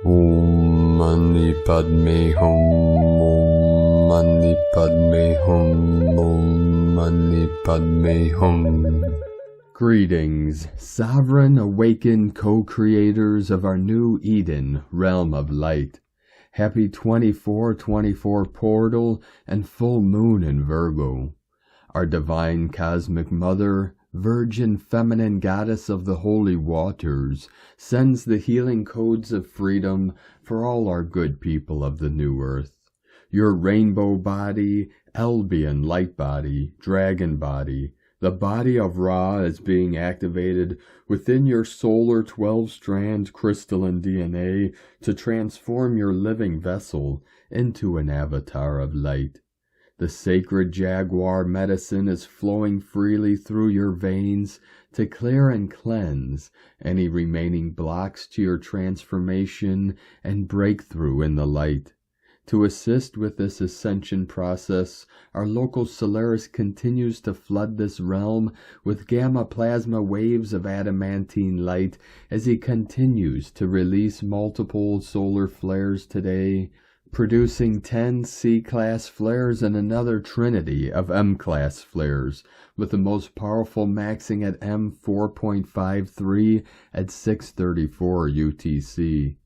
Om Mani Padme Hum, Om Mani Padme Hum, Om Mani Padme Hum. Greetings, sovereign awakened co-creators of our new Eden, realm of light. Happy 24/24 portal and full moon in Virgo. Our divine cosmic mother, virgin feminine goddess of the holy waters, sends the healing codes of freedom for all our good people of the new earth. Your rainbow body, Albion light body, dragon body, the body of Ra is being activated within your solar 12-strand crystalline DNA to transform your living vessel into an avatar of light. The sacred jaguar medicine is flowing freely through your veins to clear and cleanse any remaining blocks to your transformation and breakthrough in the light. To assist with this ascension process, our local Solaris continues to flood this realm with gamma plasma waves of adamantine light as he continues to release multiple solar flares today, producing 10 C-class flares and another trinity of M-class flares, with the most powerful maxing at M4.53 at 6:34 UTC.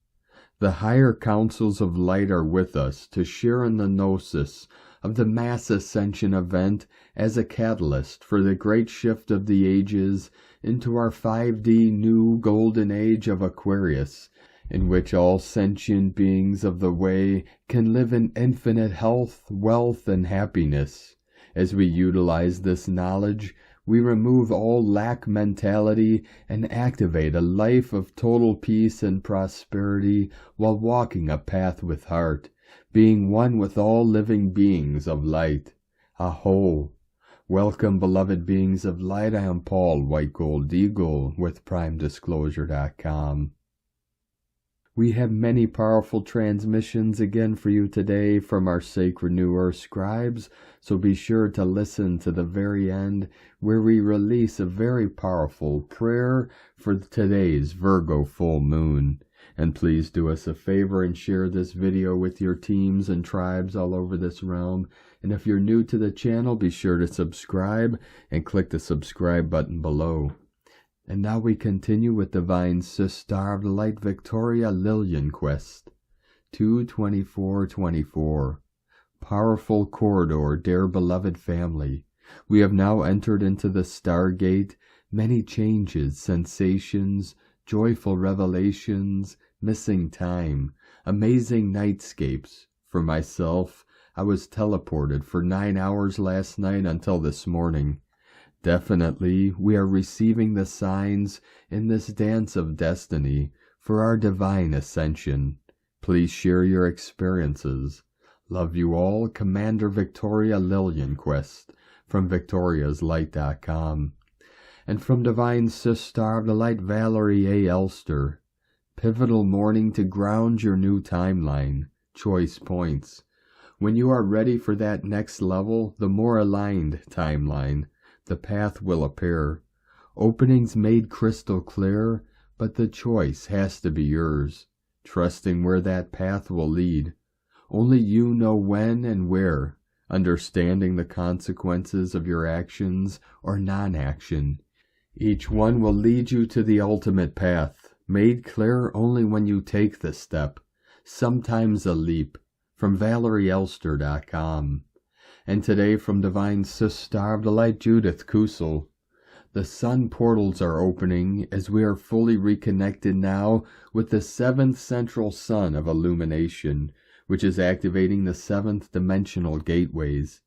The higher councils of light are with us to share in the gnosis of the mass ascension event as a catalyst for the great shift of the ages into our 5D new golden age of Aquarius, in which all sentient beings of the way can live in infinite health, wealth, and happiness. As we utilize this knowledge, we remove all lack mentality and activate a life of total peace and prosperity while walking a path with heart, being one with all living beings of light. Aho! Welcome, beloved beings of light. I am Paul, White Gold Eagle, with PrimeDisclosure.com. We have many powerful transmissions again for you today from our Sacred New Earth scribes, so be sure to listen to the very end where we release a very powerful prayer for today's Virgo full moon. And please do us a favor and share this video with your teams and tribes all over this realm. And if you're new to the channel, be sure to subscribe and click the subscribe button below. And now we continue with Divine Star of the Light Victoria Lillian Quest. 2/24/24. Powerful corridor, dear beloved family. We have now entered into the Stargate. Many changes, sensations, joyful revelations, missing time, amazing nightscapes. For myself, I was teleported for 9 hours last night until this morning. Definitely, we are receiving the signs in this dance of destiny for our divine ascension. Please share your experiences. Love you all, Commander Victoria Lillian Quest from victoriaslight.com. And from Divine Star of the Light Valerie A. Elster. Pivotal morning to ground your new timeline. Choice points. When you are ready for that next level, the more aligned timeline, the path will appear. Openings made crystal clear, but the choice has to be yours, trusting where that path will lead. Only you know when and where, understanding the consequences of your actions or non-action. Each one will lead you to the ultimate path, made clear only when you take the step, sometimes a leap. From ValerieElster.com. And today from Divine Star of the Light Judith Kusel. The sun portals are opening as we are fully reconnected now with the 7th central sun of illumination, which is activating the 7th dimensional gateways.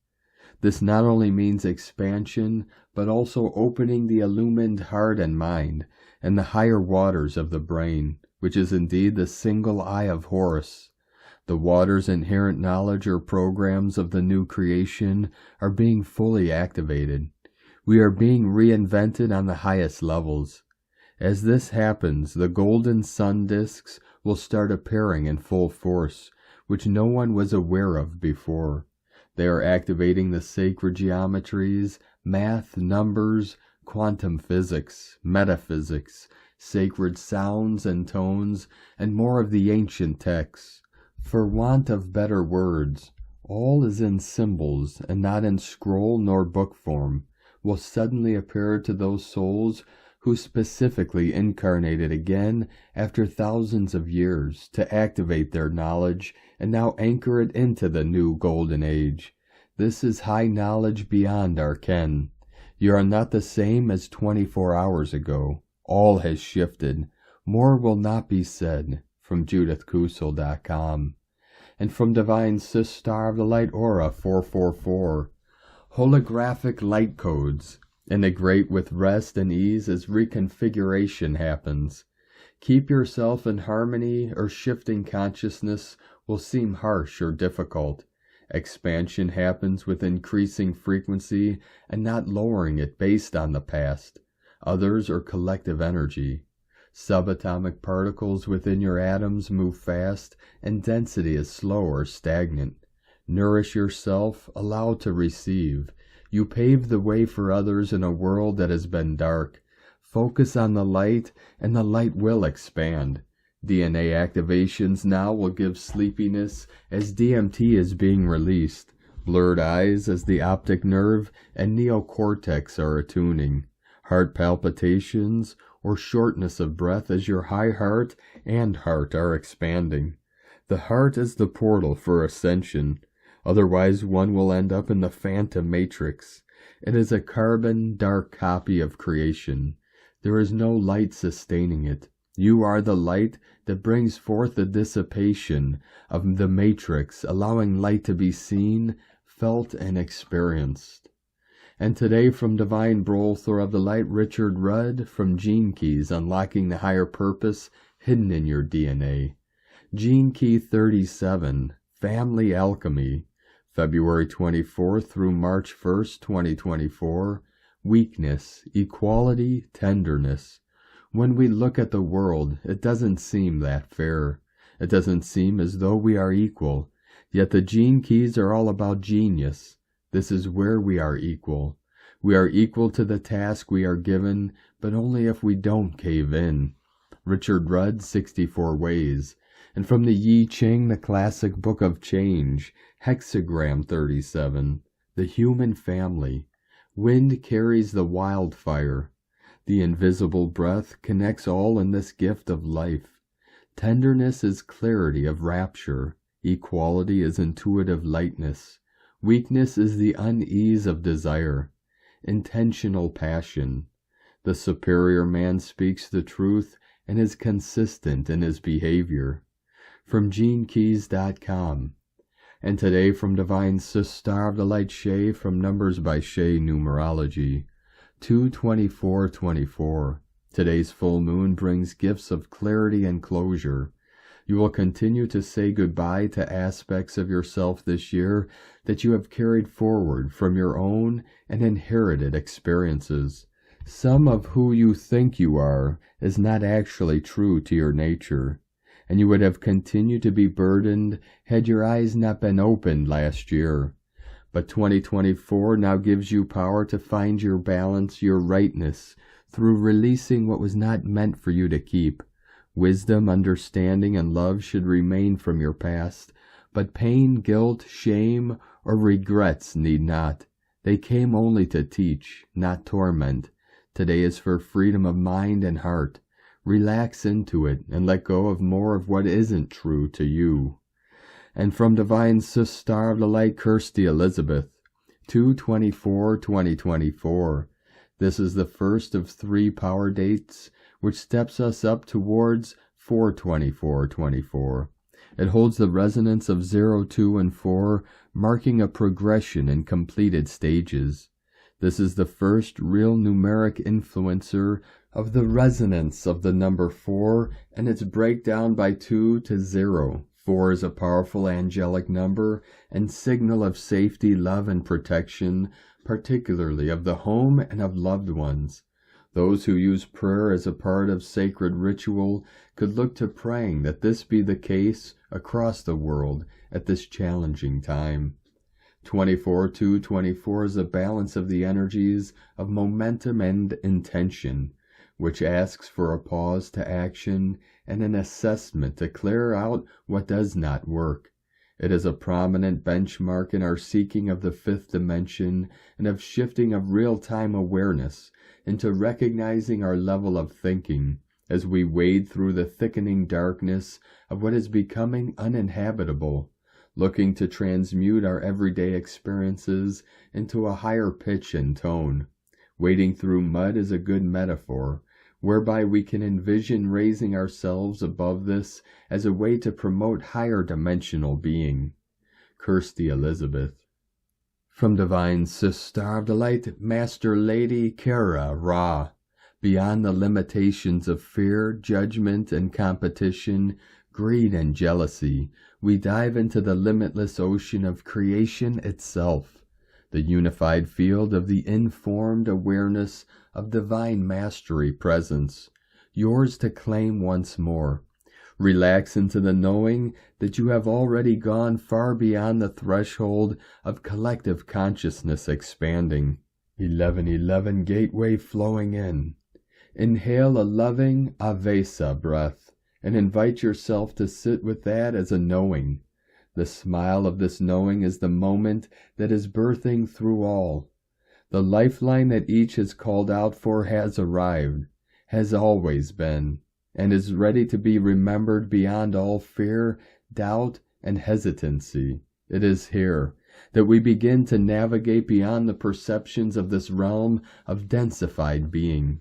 This not only means expansion, but also opening the illumined heart and mind, and the higher waters of the brain, which is indeed the single eye of Horus. The water's inherent knowledge or programs of the new creation are being fully activated. We are being reinvented on the highest levels. As this happens, the golden sun discs will start appearing in full force, which no one was aware of before. They are activating the sacred geometries, math, numbers, quantum physics, metaphysics, sacred sounds and tones, and more of the ancient texts. For want of better words, all is in symbols and not in scroll nor book form, will suddenly appear to those souls who specifically incarnated again after thousands of years to activate their knowledge and now anchor it into the new golden age. This is high knowledge beyond our ken. You are not the same as 24 hours ago. All has shifted. More will not be said. From JudithKusel.com. And from Divine Sis Star of the Light Aura 444. Holographic light codes. Integrate with rest and ease as reconfiguration happens. Keep yourself in harmony, or shifting consciousness will seem harsh or difficult. Expansion happens with increasing frequency and not lowering it based on the past, others, or collective energy. Subatomic particles within your atoms move fast, and density is slow or stagnant. Nourish yourself, allow to receive. You pave the way for others in a world that has been dark. Focus on the light, and the light will expand. DNA activations now will give sleepiness as DMT is being released. Blurred eyes as the optic nerve and neocortex are attuning. Heart palpitations or shortness of breath as your high heart and heart are expanding. The heart is the portal for ascension. Otherwise one will end up in the phantom matrix. It is a carbon dark copy of creation. There is no light sustaining it. You are the light that brings forth the dissipation of the matrix, allowing light to be seen, felt, and experienced. And today from Divine Brother of the Light Richard Rudd, from Gene Keys, Unlocking the Higher Purpose Hidden in Your DNA. Gene Key 37, Family Alchemy, February 24th through March 1st, 2024. Weakness, equality, tenderness. When we look at the world, it doesn't seem that fair. It doesn't seem as though we are equal. Yet the Gene Keys are all about genius. This is where we are equal. We are equal to the task we are given, but only if we don't cave in. Richard Rudd, 64 Ways. And from the Yi Ching, the classic Book of Change, Hexagram 37. The Human Family. Wind carries the wildfire. The invisible breath connects all in this gift of life. Tenderness is clarity of rapture. Equality is intuitive lightness. Weakness is the unease of desire. Intentional passion. The superior man speaks the truth and is consistent in his behavior. From GeneKeys.com. And today from Divine Sis Star of the Light Shay, from Numbers by Shay Numerology. 2/24/24. Today's full moon brings gifts of clarity and closure. You will continue to say goodbye to aspects of yourself this year that you have carried forward from your own and inherited experiences. Some of who you think you are is not actually true to your nature, and you would have continued to be burdened had your eyes not been opened last year. But 2024 now gives you power to find your balance, your rightness, through releasing what was not meant for you to keep. Wisdom, understanding, and love should remain from your past, but pain, guilt, shame, or regrets need not. They came only to teach, not torment. Today is for freedom of mind and heart. Relax into it and let go of more of what isn't true to you. And from Divine Sis Star of the Light, Kirsty Elizabeth, 2/24/2024. This is the first of 3 power dates, which steps us up towards 4/24/24. It holds the resonance of 0, 2, and 4, marking a progression in completed stages. This is the first real numeric influencer of the resonance of the number 4 and its breakdown by 2 to 0. 4 is a powerful angelic number and signal of safety, love, and protection, particularly of the home and of loved ones. Those who use prayer as a part of sacred ritual could look to praying that this be the case across the world at this challenging time. 24/2/24 is a balance of the energies of momentum and intention. which asks for a pause to action and an assessment to clear out what does not work. It is a prominent benchmark in our seeking of the fifth dimension and of shifting of real-time awareness into recognizing our level of thinking as we wade through the thickening darkness of what is becoming uninhabitable, looking to transmute our everyday experiences into a higher pitch and tone. Wading through mud is a good metaphor, whereby we can envision raising ourselves above this as a way to promote higher dimensional being. Kirsty Elizabeth. From Divine Sister of the Light, Master Lady Kara Ra. Beyond the limitations of fear, judgment, and competition, greed and jealousy, we dive into the limitless ocean of creation itself, the unified field of the informed awareness of divine mastery presence, yours to claim once more. Relax into the knowing that you have already gone far beyond the threshold of collective consciousness expanding. 1111 gateway flowing in. Inhale a loving Avesa breath and invite yourself to sit with that as a knowing. The smile of this knowing is the moment that is birthing through all. The lifeline that each has called out for has arrived, has always been, and is ready to be remembered beyond all fear, doubt, and hesitancy. It is here that we begin to navigate beyond the perceptions of this realm of densified being,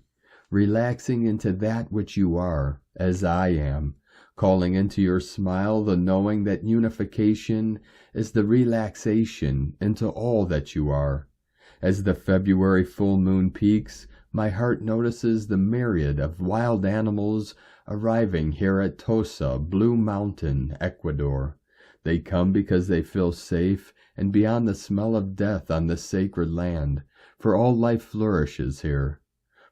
relaxing into that which you are, as I am, calling into your smile the knowing that unification is the relaxation into all that you are. As the February full moon peaks, my heart notices the myriad of wild animals arriving here at Tosa, Blue Mountain, Ecuador. They come because they feel safe and beyond the smell of death on this sacred land, for all life flourishes here.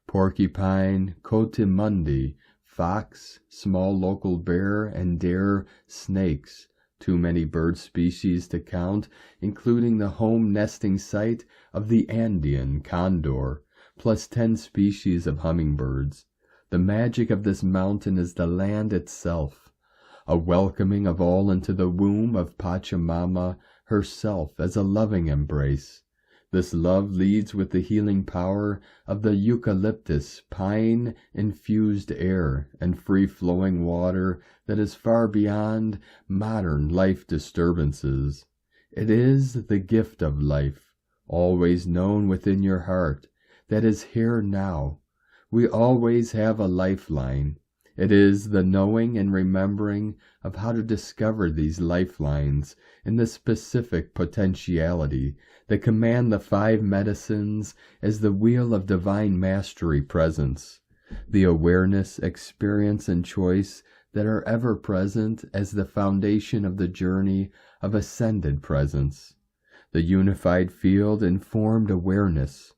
Porcupine, coatimundi, fox, small local bear, and deer, snakes, too many bird species to count, including the home nesting site of the Andean condor, plus 10 species of hummingbirds. The magic of this mountain is the land itself, a welcoming of all into the womb of Pachamama herself as a loving embrace. This love leads with the healing power of the eucalyptus, pine-infused air, and free-flowing water that is far beyond modern life disturbances. It is the gift of life, always known within your heart, that is here now. We always have a lifeline. It is the knowing and remembering of how to discover these lifelines in the specific potentiality that command the 5 medicines as the wheel of divine mastery presence, the awareness, experience, and choice that are ever present as the foundation of the journey of ascended presence, the unified field informed awareness,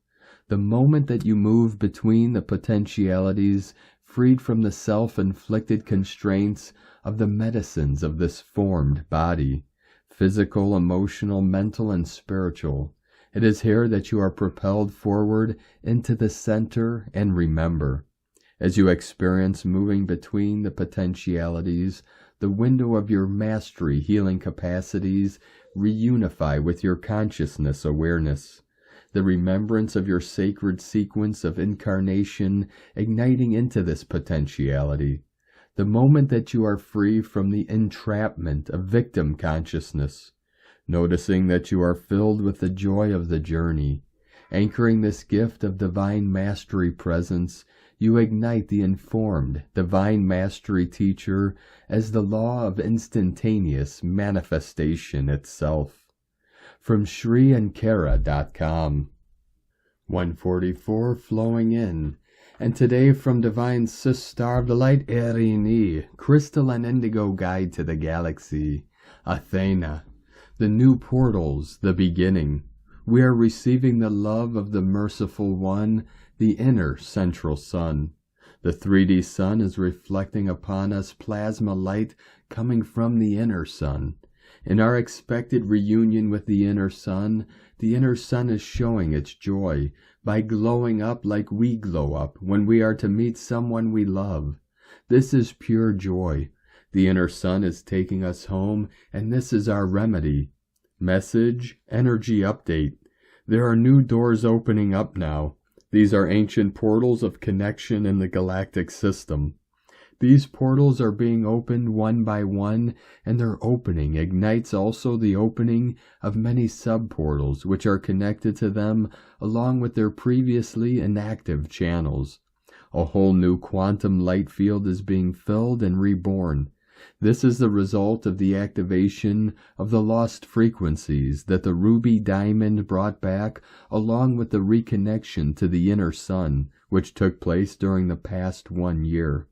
the moment that you move between the potentialities freed from the self-inflicted constraints of the medicines of this formed body, physical, emotional, mental, and spiritual. It is here that you are propelled forward into the center and remember. As you experience moving between the potentialities, the window of your mastery healing capacities reunify with your consciousness awareness. The remembrance of your sacred sequence of incarnation igniting into this potentiality. The moment that you are free from the entrapment of victim consciousness, noticing that you are filled with the joy of the journey, anchoring this gift of divine mastery presence, you ignite the informed divine mastery teacher as the law of instantaneous manifestation itself. From ShriAnkara.com. 144 flowing in. And today from Divine Sister of the Light, Erini, Crystal and Indigo Guide to the Galaxy, Athena. The new portals, the beginning. We are receiving the love of the Merciful One, the inner central sun. The 3D sun is reflecting upon us plasma light coming from the inner sun. In our expected reunion with the inner sun is showing its joy by glowing up like we glow up when we are to meet someone we love. This is pure joy. The inner sun is taking us home, and this is our remedy. Message, energy update. There are new doors opening up now. These are ancient portals of connection in the galactic system. These portals are being opened one by one, and their opening ignites also the opening of many sub-portals which are connected to them along with their previously inactive channels. A whole new quantum light field is being filled and reborn. This is the result of the activation of the lost frequencies that the ruby diamond brought back, along with the reconnection to the inner sun, which took place during the past 1 year.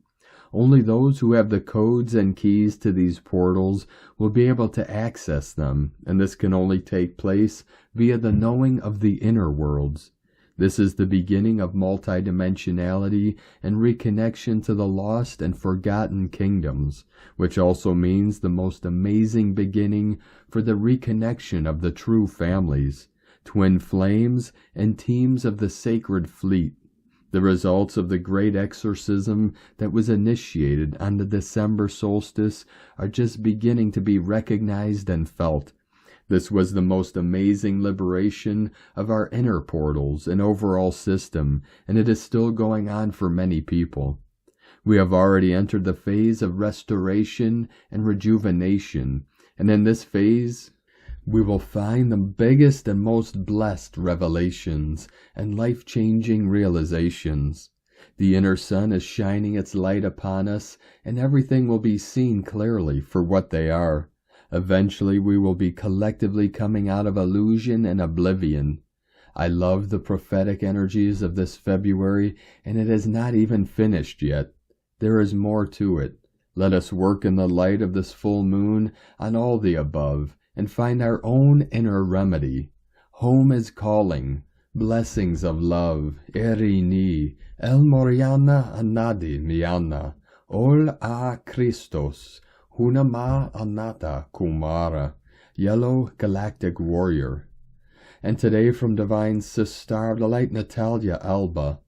Only those who have the codes and keys to these portals will be able to access them, and this can only take place via the knowing of the inner worlds. This is the beginning of multidimensionality and reconnection to the lost and forgotten kingdoms, which also means the most amazing beginning for the reconnection of the true families, twin flames, and teams of the sacred fleet. The results of the great exorcism that was initiated on the December solstice are just beginning to be recognized and felt. This was the most amazing liberation of our inner portals and overall system, and it is still going on for many people. We have already entered the phase of restoration and rejuvenation, and in this phase we will find the biggest and most blessed revelations and life-changing realizations. The inner sun is shining its light upon us, and everything will be seen clearly for what they are. Eventually we will be collectively coming out of illusion and oblivion. I love the prophetic energies of this February, and it is not even finished yet. There is more to it. Let us work in the light of this full moon on all the above, and find our own inner remedy. Home is calling. Blessings of love. Erini. El Moriana Anadi Miana. Ol a Christos. Hunama Anata Kumara, Yellow Galactic Warrior. And today from Divine Sister of the Light Natalia Alba.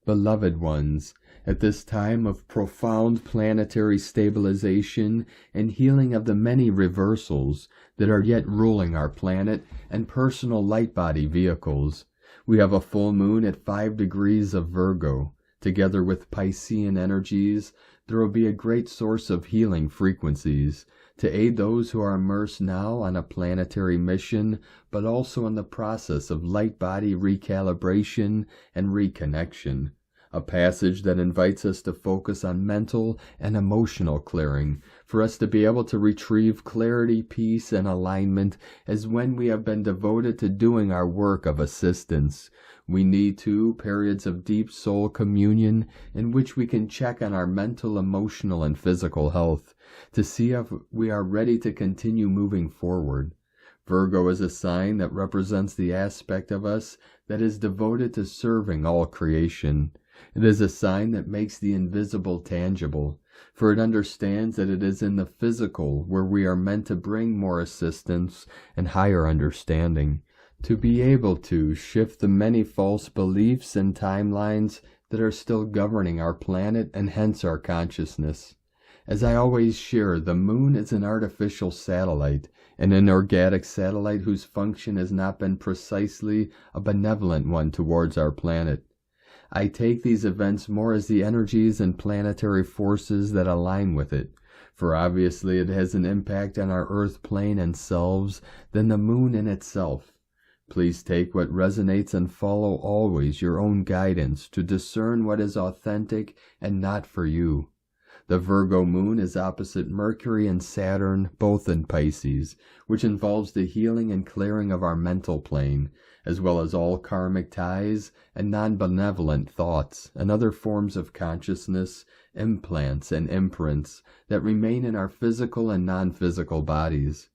Beloved ones, at this time of profound planetary stabilization and healing of the many reversals that are yet ruling our planet and personal light body vehicles, we have a full moon at 5 degrees of Virgo. Together with Piscean energies, there will be a great source of healing frequencies to aid those who are immersed now on a planetary mission, but also in the process of light body recalibration and reconnection. A passage that invites us to focus on mental and emotional clearing, for us to be able to retrieve clarity, peace, and alignment as when we have been devoted to doing our work of assistance. We need periods of deep soul communion in which we can check on our mental, emotional, and physical health to see if we are ready to continue moving forward. Virgo is a sign that represents the aspect of us that is devoted to serving all creation. It is a sign that makes the invisible tangible, for it understands that it is in the physical where we are meant to bring more assistance and higher understanding, to be able to shift the many false beliefs and timelines that are still governing our planet and hence our consciousness. As I always share, the moon is an artificial satellite, an inorganic satellite whose function has not been precisely a benevolent one towards our planet. I take these events more as the energies and planetary forces that align with it, for obviously it has an impact on our earth plane and selves than the moon in itself. Please take what resonates and follow always your own guidance to discern what is authentic and not for you. The Virgo moon is opposite Mercury and Saturn, both in Pisces, which involves the healing and clearing of our mental plane, as well as all karmic ties and non-benevolent thoughts and other forms of consciousness, implants, and imprints that remain in our physical and non-physical bodies.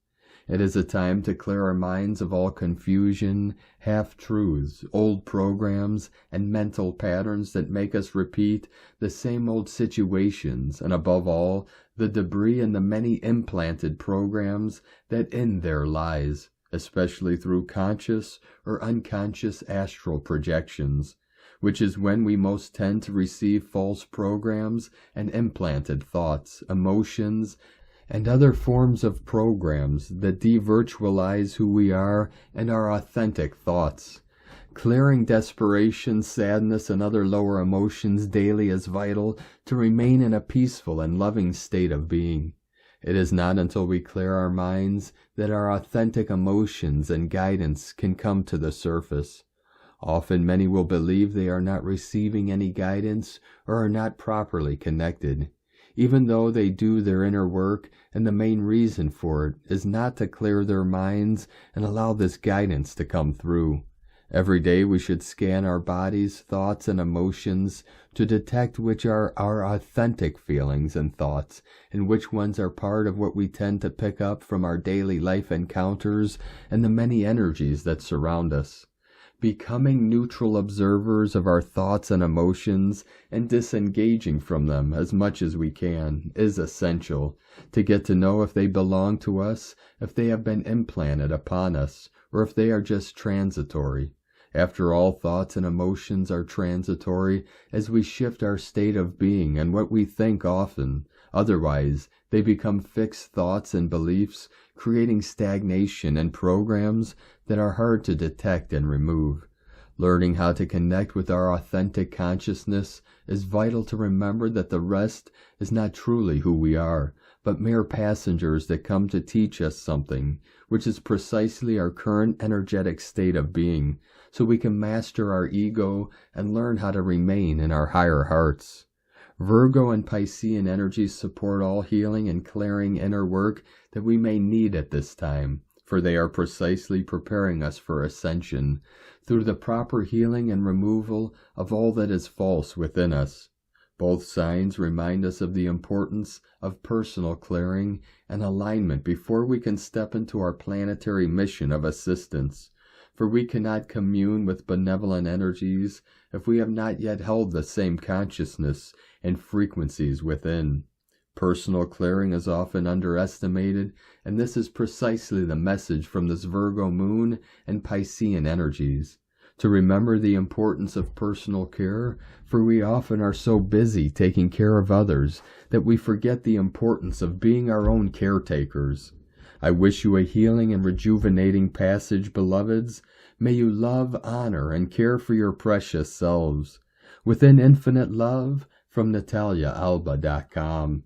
It is a time to clear our minds of all confusion, half-truths, old programs, and mental patterns that make us repeat the same old situations, and above all, the debris and the many implanted programs that in there lies. especially through conscious or unconscious astral projections, which is when we most tend to receive false programs and implanted thoughts, emotions, and other forms of programs that devirtualize who we are and our authentic thoughts. Clearing desperation, sadness, and other lower emotions daily is vital to remain in a peaceful and loving state of being. It is not until we clear our minds that our authentic emotions and guidance can come to the surface. Often many will believe they are not receiving any guidance or are not properly connected, even though they do their inner work, and the main reason for it is not to clear their minds and allow this guidance to come through. Every day we should scan our bodies, thoughts, and emotions to detect which are our authentic feelings and thoughts, and which ones are part of what we tend to pick up from our daily life encounters and the many energies that surround us. Becoming neutral observers of our thoughts and emotions and disengaging from them as much as we can is essential to get to know if they belong to us, if they have been implanted upon us, or if they are just transitory. After all, thoughts and emotions are transitory as we shift our state of being and what we think often. Otherwise, they become fixed thoughts and beliefs, creating stagnation and programs that are hard to detect and remove. Learning how to connect with our authentic consciousness is vital to remember that the rest is not truly who we are, but mere passengers that come to teach us something, which is precisely our current energetic state of being, so we can master our ego and learn how to remain in our higher hearts. Virgo and Piscean energies support all healing and clearing inner work that we may need at this time, for they are precisely preparing us for ascension through the proper healing and removal of all that is false within us. Both signs remind us of the importance of personal clearing and alignment before we can step into our planetary mission of assistance, for we cannot commune with benevolent energies if we have not yet held the same consciousness and frequencies within. Personal clearing is often underestimated, and this is precisely the message from this Virgo moon and Piscean energies. To remember the importance of personal care, for we often are so busy taking care of others that we forget the importance of being our own caretakers. I wish you a healing and rejuvenating passage, beloveds. May you love, honor, and care for your precious selves. Within infinite love, from NataliaAlba.com.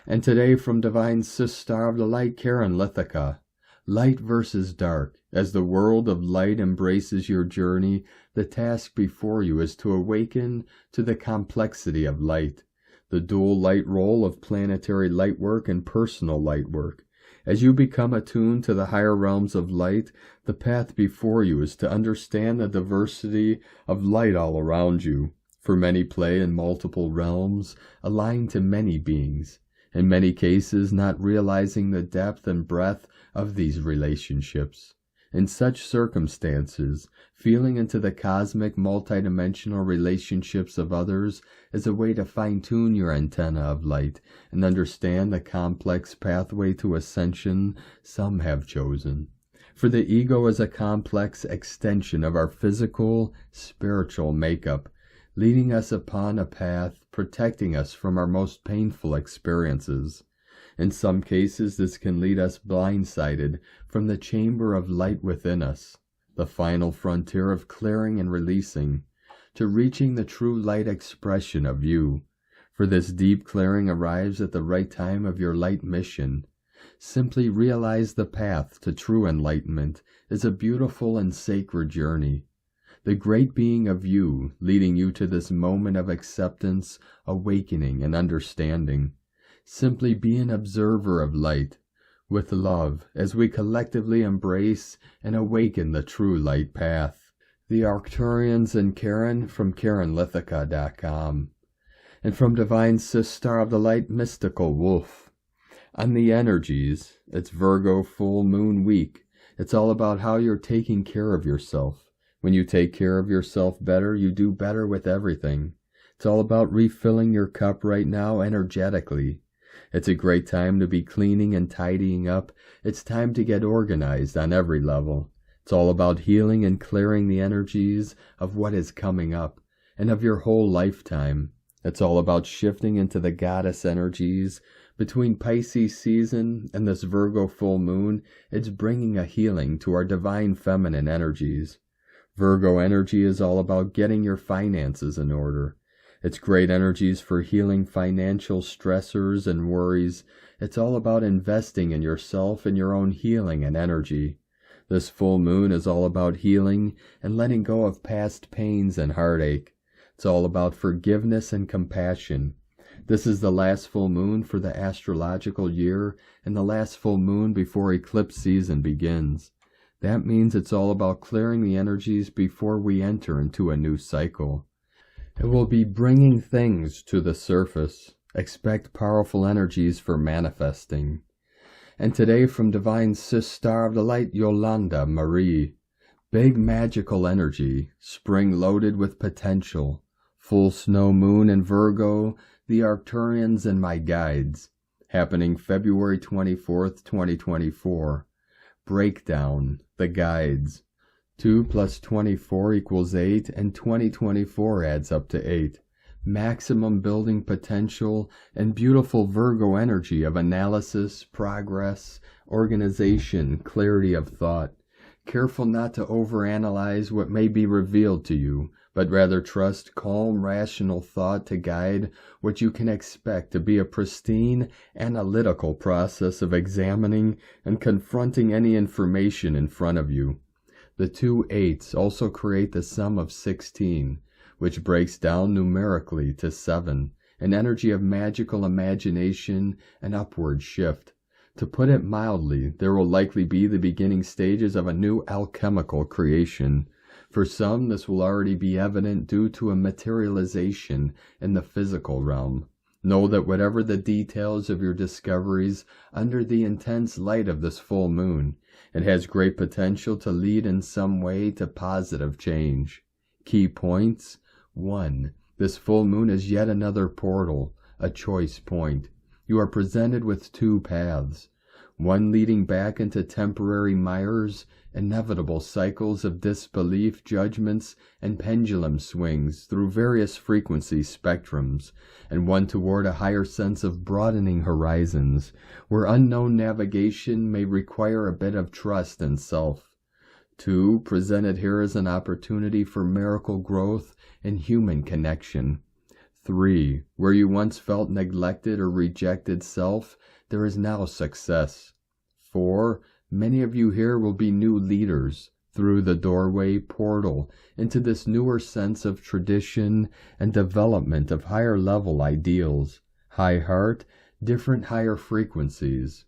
And today from Divine Sister of the Light, Karen Lithica. Light versus dark. As the world of light embraces your journey, the task before you is to awaken to the complexity of light, the dual light role of planetary light work and personal light work. As you become attuned to the higher realms of light, the path before you is to understand the diversity of light all around you, for many play in multiple realms, aligned to many beings, in many cases not realizing the depth and breadth of these relationships. In such circumstances, feeling into the cosmic multidimensional relationships of others is a way to fine-tune your antenna of light and understand the complex pathway to ascension some have chosen. For the ego is a complex extension of our physical, spiritual makeup, leading us upon a path protecting us from our most painful experiences. In some cases, this can lead us blindsided from the chamber of light within us, the final frontier of clearing and releasing, to reaching the true light expression of you. For this deep clearing arrives at the right time of your light mission. Simply realize the path to true enlightenment is a beautiful and sacred journey. The great being of you leading you to this moment of acceptance, awakening, and understanding. Simply be an observer of light, with love, as we collectively embrace and awaken the true light path. The Arcturians and Karen from KarenLithica.com. And from Divine Sister of the Light, Mystical Wolf. On the energies, it's Virgo full moon week. It's all about how you're taking care of yourself. When you take care of yourself better, you do better with everything. It's all about refilling your cup right now energetically. It's a great time to be cleaning and tidying up. It's time to get organized on every level. It's all about healing and clearing the energies of what is coming up and of your whole lifetime. It's all about shifting into the goddess energies. Between Pisces season and this Virgo full moon, it's bringing a healing to our divine feminine energies. Virgo energy is all about getting your finances in order. It's great energies for healing financial stressors and worries. It's all about investing in yourself and your own healing and energy. This full moon is all about healing and letting go of past pains and heartache. It's all about forgiveness and compassion. This is the last full moon for the astrological year and the last full moon before eclipse season begins. That means it's all about clearing the energies before we enter into a new cycle. It will be bringing things to the surface. Expect powerful energies for manifesting. And today from Divine Sis Star of the Light, Yolanda Marie. Big magical energy, spring loaded with potential. Full snow moon in Virgo, the Arcturians and my guides. Happening February 24th, 2024. Breakdown, the guides. 2 plus 24 equals 8, and 2024 adds up to 8. Maximum building potential and beautiful Virgo energy of analysis, progress, organization, clarity of thought. Careful not to overanalyze what may be revealed to you, but rather trust calm, rational thought to guide what you can expect to be a pristine, analytical process of examining and confronting any information in front of you. The 2 8s also create the sum of 16, which breaks down numerically to 7, an energy of magical imagination and upward shift. To put it mildly, there will likely be the beginning stages of a new alchemical creation. For some, this will already be evident due to a materialization in the physical realm. Know that whatever the details of your discoveries under the intense light of this full moon, it has great potential to lead in some way to positive change. Key points. 1. This full moon is yet another portal, a choice point. You are presented with 2 paths. One leading back into temporary mires, inevitable cycles of disbelief, judgments, and pendulum swings through various frequency spectrums, and one toward a higher sense of broadening horizons, where unknown navigation may require a bit of trust in self. 2. Presented here as an opportunity for miracle growth and human connection. 3. Where you once felt neglected or rejected self, there is now success. 4. Many of you here will be new leaders through the doorway portal into this newer sense of tradition and development of higher level ideals, high heart, different higher frequencies.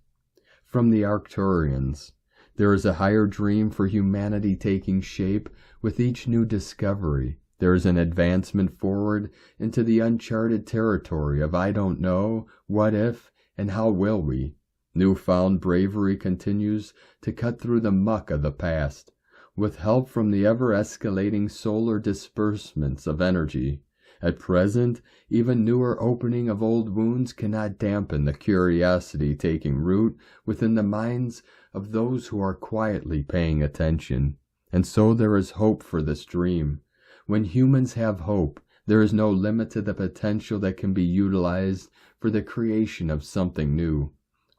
From the Arcturians, there is a higher dream for humanity taking shape with each new discovery. There is an advancement forward into the uncharted territory of I don't know, what if, and how will we. Newfound bravery continues to cut through the muck of the past, with help from the ever-escalating solar disbursements of energy. At present, even newer opening of old wounds cannot dampen the curiosity taking root within the minds of those who are quietly paying attention. And so there is hope for this dream. When humans have hope, there is no limit to the potential that can be utilized for the creation of something new.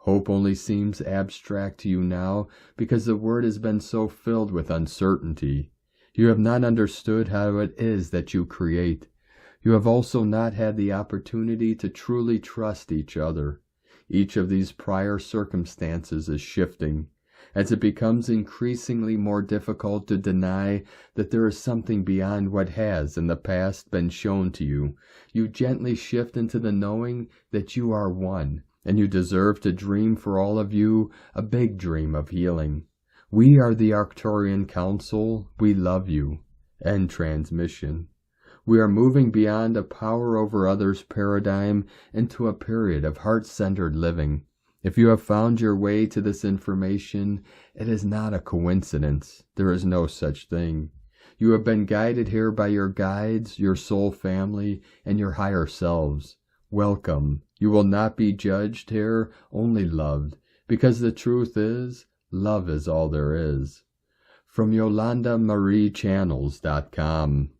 Hope only seems abstract to you now because the word has been so filled with uncertainty. You have not understood how it is that you create. You have also not had the opportunity to truly trust each other. Each of these prior circumstances is shifting. As it becomes increasingly more difficult to deny that there is something beyond what has in the past been shown to you, you gently shift into the knowing that you are one, and you deserve to dream for all of you a big dream of healing. We are the Arcturian Council. We love you. End transmission. We are moving beyond a power over others paradigm into a period of heart-centered living. If you have found your way to this information, it is not a coincidence. There is no such thing. You have been guided here by your guides, your soul family, and your higher selves. Welcome. You will not be judged here, only loved, because the truth is, love is all there is. From YolandaMarieChannels.com.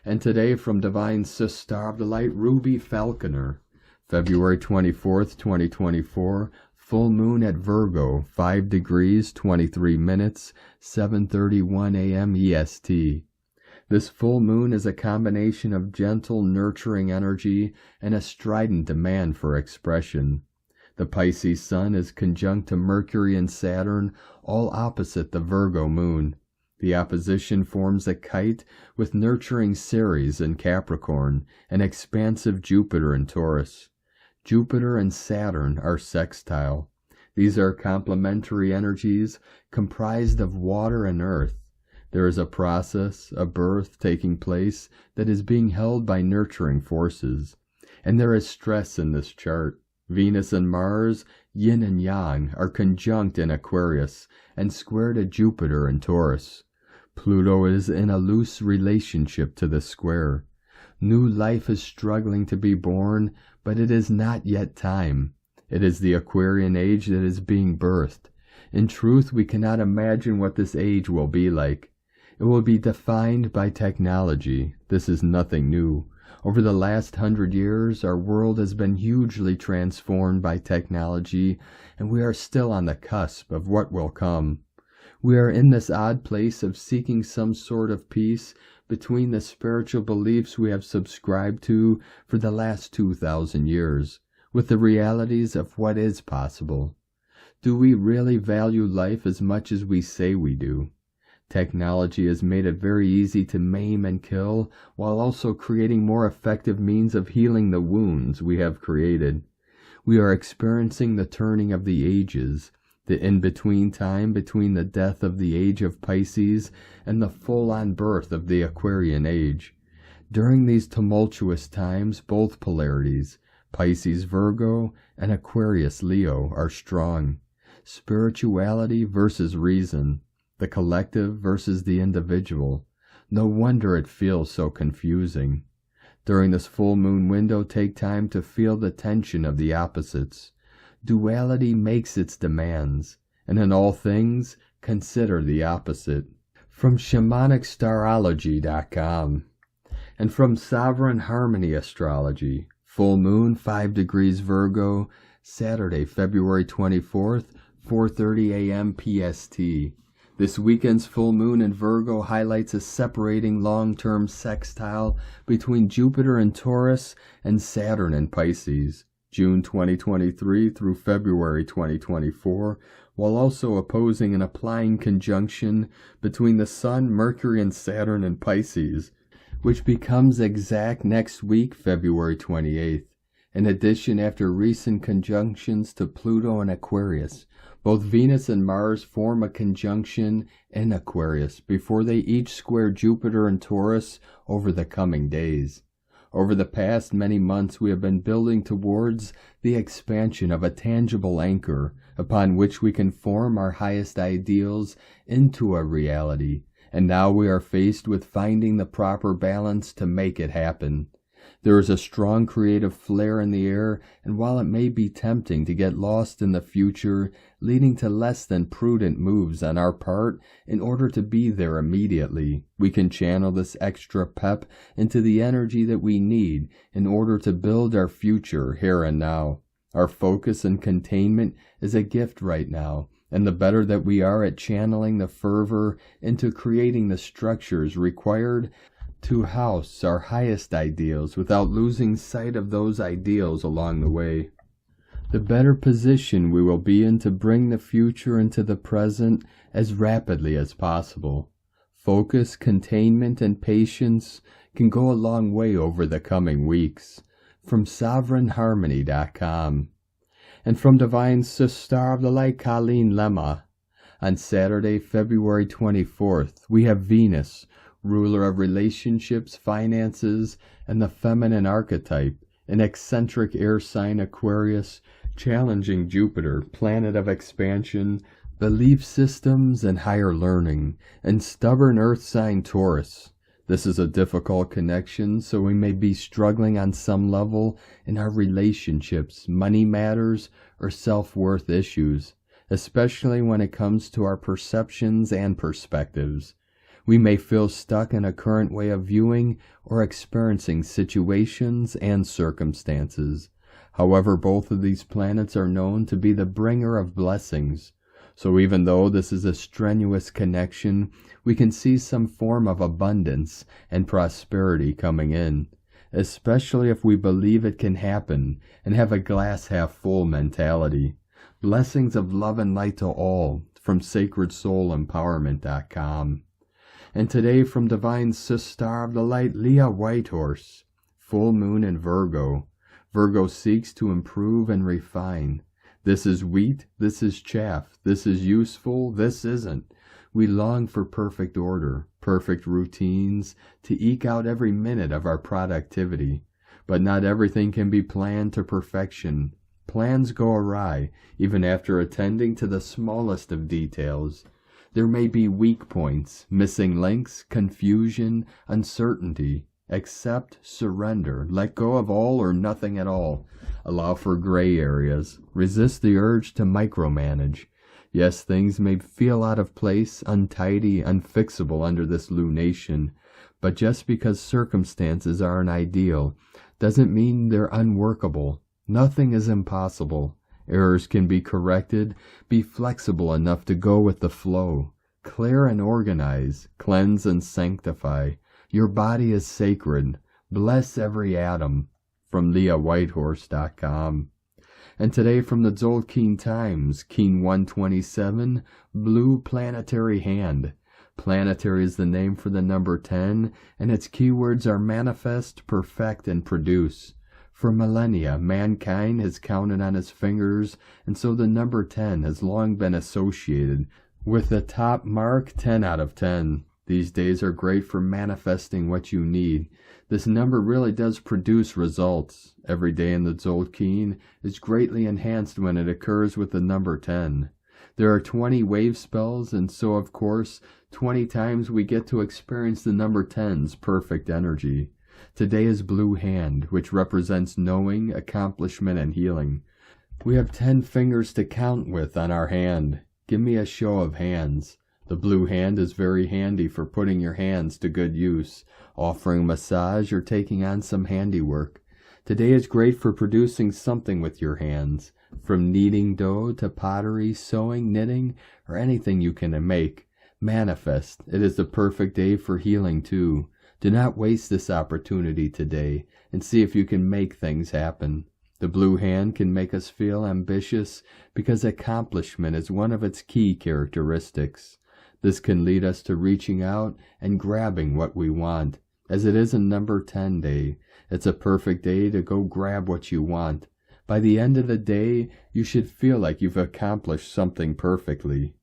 And today from Divine Sister of the Light, Ruby Falconer, February 24th, 2024, full moon at Virgo, 5 degrees, 23 minutes, 7:31 a.m. EST. This full moon is a combination of gentle, nurturing energy and a strident demand for expression. The Pisces sun is conjunct to Mercury and Saturn, all opposite the Virgo moon. The opposition forms a kite with nurturing Ceres in Capricorn and expansive Jupiter in Taurus. Jupiter and Saturn are sextile. These are complementary energies comprised of water and earth. There is a process, a birth taking place that is being held by nurturing forces. And there is stress in this chart. Venus and Mars, yin and yang, are conjunct in Aquarius and square to Jupiter in Taurus. Pluto is in a loose relationship to the square. New life is struggling to be born, but it is not yet time. It is the Aquarian age that is being birthed. In truth, we cannot imagine what this age will be like. It will be defined by technology. This is nothing new. Over the last 100 years, our world has been hugely transformed by technology, and we are still on the cusp of what will come. We are in this odd place of seeking some sort of peace between the spiritual beliefs we have subscribed to for the last 2,000 years, with the realities of what is possible. Do we really value life as much as we say we do? Technology has made it very easy to maim and kill, while also creating more effective means of healing the wounds we have created. We are experiencing the turning of the ages, the in-between time between the death of the age of Pisces and the full-on birth of the Aquarian age. During these tumultuous times, both polarities, Pisces Virgo and Aquarius Leo, are strong. Spirituality versus reason, the collective versus the individual. No wonder it feels so confusing. During this full moon window, take time to feel the tension of the opposites. Duality makes its demands, and in all things, consider the opposite. From ShamanicStarology.com. And from Sovereign Harmony Astrology, full moon, 5 degrees Virgo, Saturday, February 24th, 4:30 a.m. PST. This weekend's full moon in Virgo highlights a separating long-term sextile between Jupiter in Taurus and Saturn in Pisces, June 2023 through February 2024, while also opposing an applying conjunction between the Sun, Mercury, and Saturn in Pisces, which becomes exact next week, February 28th. In addition, after recent conjunctions to Pluto and Aquarius, both Venus and Mars form a conjunction in Aquarius before they each square Jupiter and Taurus over the coming days. Over the past many months, we have been building towards the expansion of a tangible anchor upon which we can form our highest ideals into a reality, and now we are faced with finding the proper balance to make it happen. There is a strong creative flair in the air, and while it may be tempting to get lost in the future, leading to less than prudent moves on our part in order to be there immediately, we can channel this extra pep into the energy that we need in order to build our future here and now. Our focus and containment is a gift right now, and the better that we are at channeling the fervor into creating the structures required to house our highest ideals without losing sight of those ideals along the way, the better position we will be in to bring the future into the present as rapidly as possible. Focus, containment, and patience can go a long way over the coming weeks. From SovereignHarmony.com. And from Divine Sister of the Light, Colleen Lemma. On Saturday, February 24th, we have Venus, ruler of relationships, finances, and the feminine archetype, an eccentric air sign Aquarius, challenging Jupiter, planet of expansion, belief systems, and higher learning, and stubborn earth sign Taurus. This is a difficult connection, so we may be struggling on some level in our relationships, money matters, or self-worth issues, especially when it comes to our perceptions and perspectives. We may feel stuck in a current way of viewing or experiencing situations and circumstances. However, both of these planets are known to be the bringer of blessings. So even though this is a strenuous connection, we can see some form of abundance and prosperity coming in, especially if we believe it can happen and have a glass half full mentality. Blessings of love and light to all from sacredsoulempowerment.com. And today from Divine Sister of the Light, Leah Whitehorse, full moon in Virgo. Virgo seeks to improve and refine. This is wheat, this is chaff, this is useful, this isn't. We long for perfect order, perfect routines, to eke out every minute of our productivity. But not everything can be planned to perfection. Plans go awry, even after attending to the smallest of details. There may be weak points, missing links, confusion, uncertainty. Accept, surrender, let go of all or nothing at all. Allow for gray areas. Resist the urge to micromanage. Yes, things may feel out of place, untidy, unfixable under this lunation, but just because circumstances aren't ideal doesn't mean they're unworkable. Nothing is impossible. Errors can be corrected. Be flexible enough to go with the flow. Clear and organize. Cleanse and sanctify. Your body is sacred. Bless every atom. From LeahWhitehorse.com. And today from the Tzolk'in Times, Keen 127, Blue Planetary Hand. Planetary is the name for the number 10, and its keywords are manifest, perfect, and produce. For millennia, mankind has counted on his fingers, and so the number 10 has long been associated with the top mark 10 out of 10. These days are great for manifesting what you need. This number really does produce results. Every day in the Tzolk'in is greatly enhanced when it occurs with the number 10. There are 20 wave spells, and so of course 20 times we get to experience the number 10's perfect energy. Today is Blue Hand, which represents knowing, accomplishment, and healing. We have 10 fingers to count with on our hand. Give me a show of hands. The blue hand is very handy for putting your hands to good use, offering massage, or taking on some handiwork. Today is great for producing something with your hands, from kneading dough to pottery, sewing, knitting, or anything you can make. Manifest. It is the perfect day for healing too. Do not waste this opportunity today, and see if you can make things happen. The blue hand can make us feel ambitious because accomplishment is one of its key characteristics. This can lead us to reaching out and grabbing what we want. As it is a number 10 day, it's a perfect day to go grab what you want. By the end of the day, you should feel like you've accomplished something perfectly.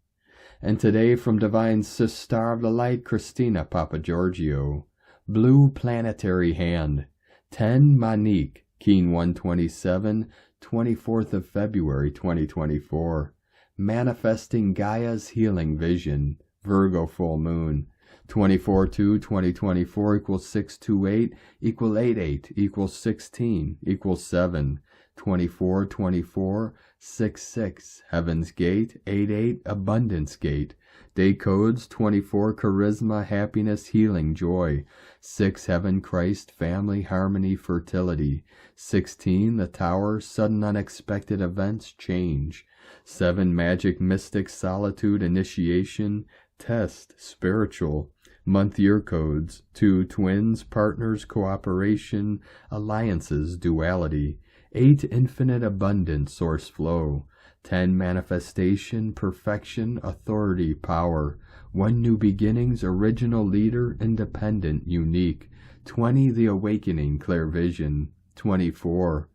And today from Divine Sister of the Light, Christina Papagiorgio, Blue Planetary Hand, 10 Monique, Keen 127, 24th of February 2024. Manifesting Gaia's Healing Vision, Virgo Full Moon, 24/2/2024 equals 628 equal 88 equals 16 equals 7, 24/24 66 Heaven's Gate, 88 Abundance Gate. Day codes 24 Charisma, Happiness, Healing, Joy, 6 Heaven, Christ, Family, Harmony, Fertility, 16 The Tower, Sudden Unexpected Events, Change, 7 Magic, Mystic, Solitude, Initiation, Test, Spiritual. Month year codes 2 Twins, Partners, Cooperation, Alliances, Duality, 8 Infinite Abundance, Source Flow, 10 Manifestation, Perfection, Authority, Power, 1 New Beginnings, Original Leader, Independent, Unique, 20 The Awakening, Clear Vision, 24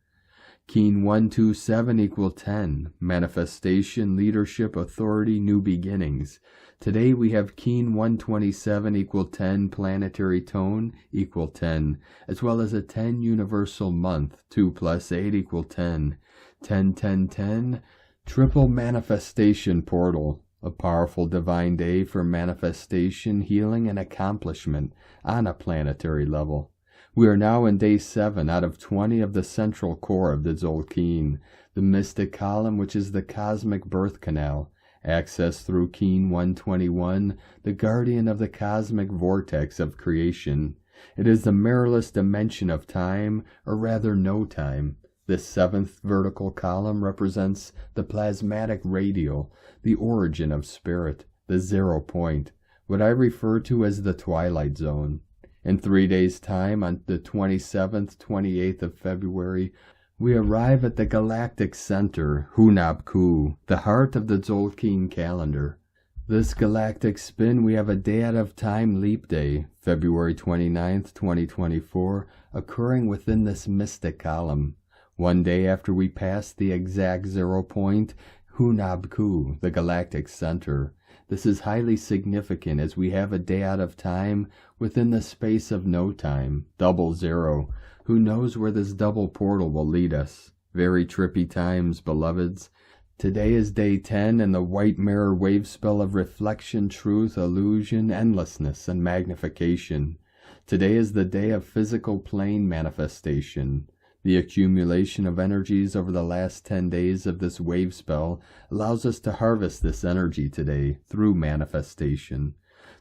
Keen 127 equal 10 Manifestation, Leadership, Authority, New Beginnings. Today we have Keen 127 equal 10 Planetary Tone equal 10, as well as a 10 Universal Month, 2 plus 8 equal 10, 10 10 10 Triple Manifestation Portal, a powerful divine day for manifestation, healing, and accomplishment on a planetary level. We are now in day 7 out of 20 of the central core of the Tzolk'in, the mystic column which is the cosmic birth canal, accessed through Keen 121, the guardian of the cosmic vortex of creation. It is the mirrorless dimension of time, or rather no time. This 7th vertical column represents the plasmatic radial, the origin of spirit, the 0 point, what I refer to as the twilight zone. In 3 days' time, on the 27th, 28th of February, we arrive at the galactic center, Hunab-Ku, the heart of the Tzolk'in calendar. This galactic spin, we have a day out of time leap day, February 29th, 2024, occurring within this mystic column. One day after we pass the exact 0 point, Hunab-Ku, the galactic center. This is highly significant as we have a day out of time within the space of no time, double 0. Who knows where this double portal will lead us? Very trippy times, beloveds. Today is day 10 in the white mirror wave spell of reflection, truth, illusion, endlessness, and magnification. Today is the day of physical plane manifestation. The accumulation of energies over the last 10 days of this wave spell allows us to harvest this energy today through manifestation.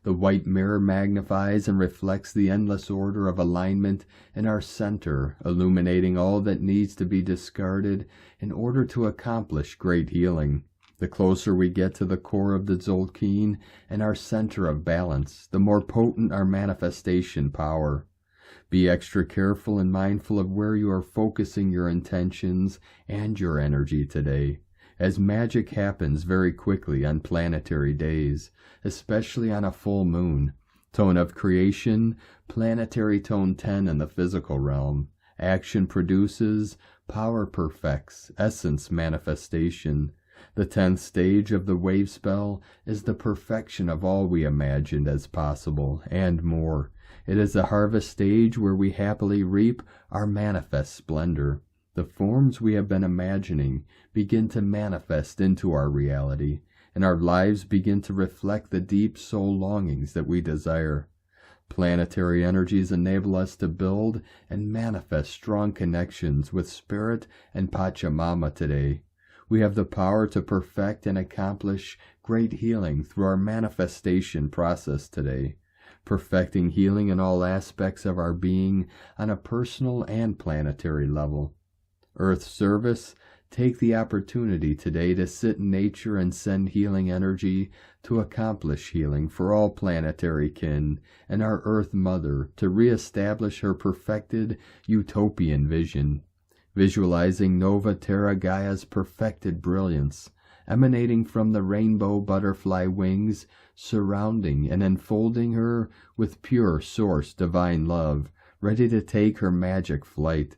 The white mirror magnifies and reflects the endless order of alignment in our center, illuminating all that needs to be discarded in order to accomplish great healing. The closer we get to the core of the Tzolk'in and our center of balance, the more potent our manifestation power. Be extra careful and mindful of where you are focusing your intentions and your energy today, as magic happens very quickly on planetary days, especially on a full moon. Tone of creation, planetary tone 10 in the physical realm. Action produces, power perfects, essence manifestation. The 10th stage of the wave spell is the perfection of all we imagined as possible, and more. It is the harvest stage where we happily reap our manifest splendor. The forms we have been imagining begin to manifest into our reality, and our lives begin to reflect the deep soul longings that we desire. Planetary energies enable us to build and manifest strong connections with Spirit and Pachamama today. We have the power to perfect and accomplish great healing through our manifestation process today, perfecting healing in all aspects of our being on a personal and planetary level. Earth service, take the opportunity today to sit in nature and send healing energy to accomplish healing for all planetary kin and our Earth Mother to reestablish her perfected utopian vision, visualizing Nova Terra Gaia's perfected brilliance, emanating from the rainbow butterfly wings, surrounding and enfolding her with pure source divine love, ready to take her magic flight.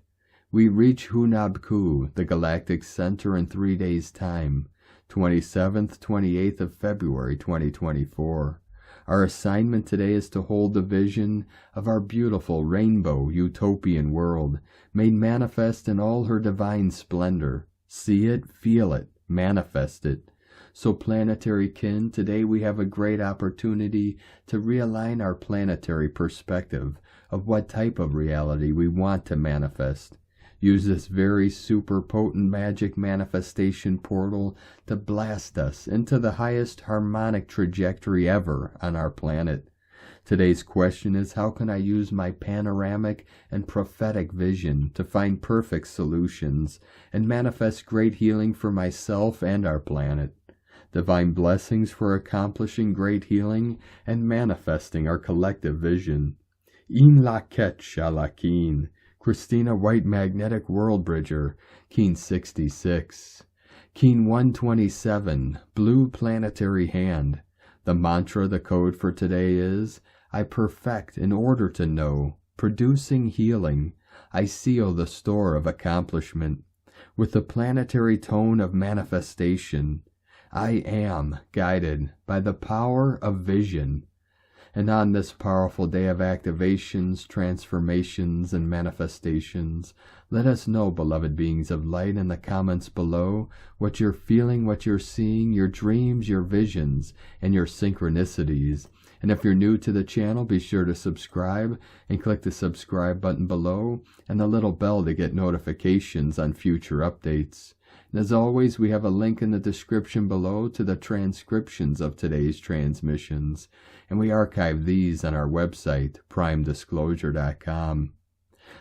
We reach Hunab-Ku, the galactic center, in 3 days' time, 27th, 28th of February 2024. Our assignment today is to hold the vision of our beautiful rainbow utopian world, made manifest in all her divine splendor. See it, feel it, manifest it. So planetary kin, today we have a great opportunity to realign our planetary perspective of what type of reality we want to manifest. Use this very super potent magic manifestation portal to blast us into the highest harmonic trajectory ever on our planet. Today's question is, how can I use my panoramic and prophetic vision to find perfect solutions and manifest great healing for myself and our planet? Divine blessings for accomplishing great healing and manifesting our collective vision. In la ket shalakin. Christina White Magnetic World Bridger, Keen 66. Keen 127, Blue Planetary Hand. The mantra, the code for today is, I perfect in order to know, producing healing. I seal the store of accomplishment. With the planetary tone of manifestation, I am guided by the power of vision. And on this powerful day of activations, transformations, and manifestations, let us know, beloved beings of light, in the comments below what you're feeling, what you're seeing, your dreams, your visions, and your synchronicities. And if you're new to the channel, be sure to subscribe and click the subscribe button below and the little bell to get notifications on future updates. And as always, we have a link in the description below to the transcriptions of today's transmissions, and we archive these on our website, primedisclosure.com.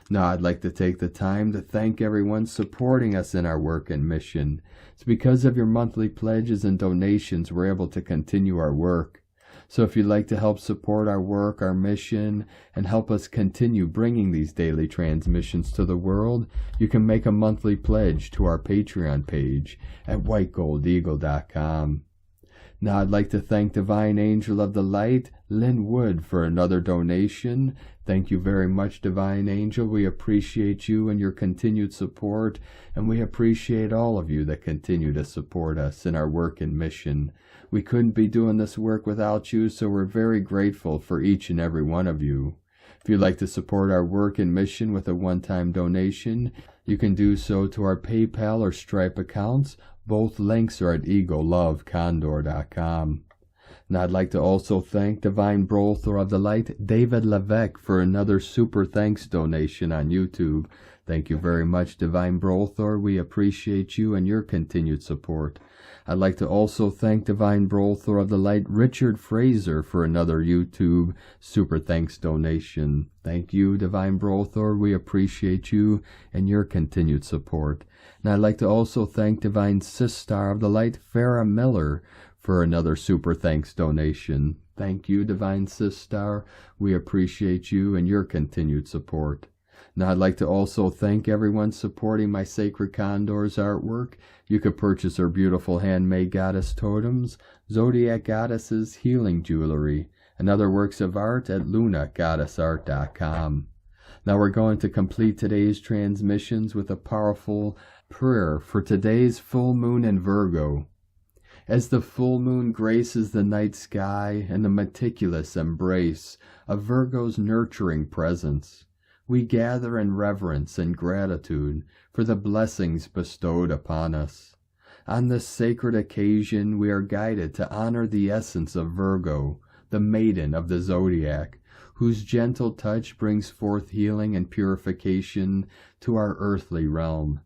Now, I'd like to take the time to thank everyone supporting us in our work and mission. It's because of your monthly pledges and donations we're able to continue our work. So if you'd like to help support our work, our mission, and help us continue bringing these daily transmissions to the world, you can make a monthly pledge to our Patreon page at whitegoldeagle.com. Now I'd like to thank Divine Angel of the Light, Lynn Wood, for another donation. Thank you very much, Divine Angel. We appreciate you and your continued support, and we appreciate all of you that continue to support us in our work and mission. We couldn't be doing this work without you, so we're very grateful for each and every one of you. If you'd like to support our work and mission with a one-time donation, you can do so to our PayPal or Stripe accounts. Both links are at egolovecondor.com. And I'd like to also thank Divine Brother of the Light, David Levesque, for another super thanks donation on YouTube. Thank you very much, Divine Brother. We appreciate you and your continued support. I'd like to also thank Divine Brother of the Light, Richard Fraser, for another YouTube super thanks donation. Thank you, Divine Brother. We appreciate you and your continued support. And I'd like to also thank Divine Sister of the Light, Farrah Miller, for another super thanks donation. Thank you, Divine Sister. We appreciate you and your continued support. Now I'd like to also thank everyone supporting my Sacred Condors artwork. You could purchase her beautiful handmade goddess totems, Zodiac Goddesses, healing jewelry, and other works of art at lunagoddessart.com. Now we're going to complete today's transmissions with a powerful prayer for today's full moon in Virgo. As the full moon graces the night sky and the meticulous embrace of Virgo's nurturing presence, we gather in reverence and gratitude for the blessings bestowed upon us. On this sacred occasion, we are guided to honor the essence of Virgo, the maiden of the zodiac, whose gentle touch brings forth healing and purification to our earthly realm.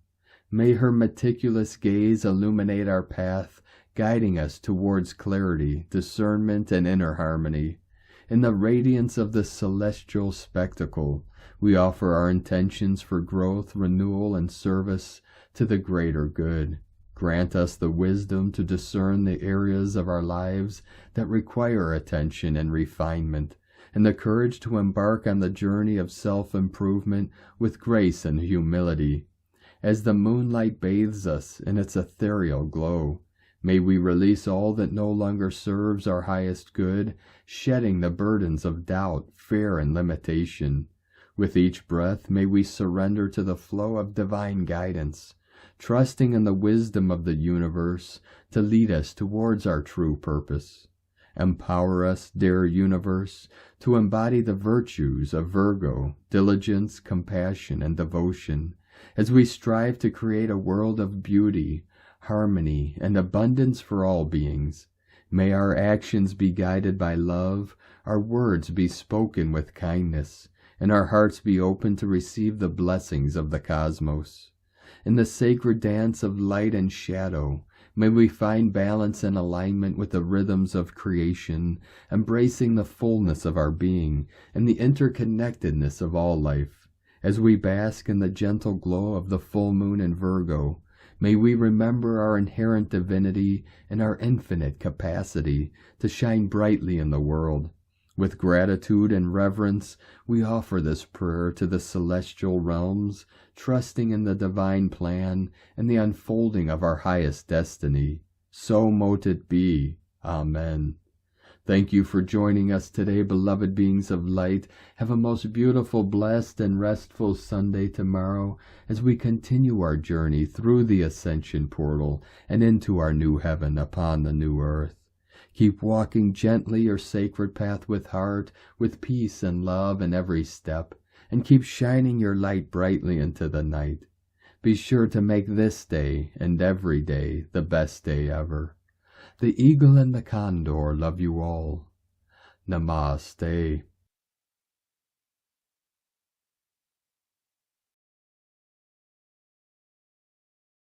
May her meticulous gaze illuminate our path, guiding us towards clarity, discernment, and inner harmony. In the radiance of this celestial spectacle, we offer our intentions for growth, renewal, and service to the greater good. Grant us the wisdom to discern the areas of our lives that require attention and refinement, and the courage to embark on the journey of self-improvement with grace and humility. As the moonlight bathes us in its ethereal glow, may we release all that no longer serves our highest good, shedding the burdens of doubt, fear, and limitation. With each breath, may we surrender to the flow of divine guidance, trusting in the wisdom of the universe to lead us towards our true purpose. Empower us, dear universe, to embody the virtues of Virgo, diligence, compassion, and devotion, as we strive to create a world of beauty, harmony, and abundance for all beings. May our actions be guided by love, our words be spoken with kindness, and our hearts be open to receive the blessings of the cosmos. In the sacred dance of light and shadow, may we find balance and alignment with the rhythms of creation, embracing the fullness of our being and the interconnectedness of all life. As we bask in the gentle glow of the full moon in Virgo, may we remember our inherent divinity and our infinite capacity to shine brightly in the world. With gratitude and reverence, we offer this prayer to the celestial realms, trusting in the divine plan and the unfolding of our highest destiny. So mote it be. Amen. Thank you for joining us today, beloved beings of light. Have a most beautiful, blessed, and restful Sunday tomorrow as we continue our journey through the ascension portal and into our new heaven upon the new earth. Keep walking gently your sacred path with heart, with peace and love in every step, and keep shining your light brightly into the night. Be sure to make this day and every day the best day ever. The eagle and the condor love you all. Namaste.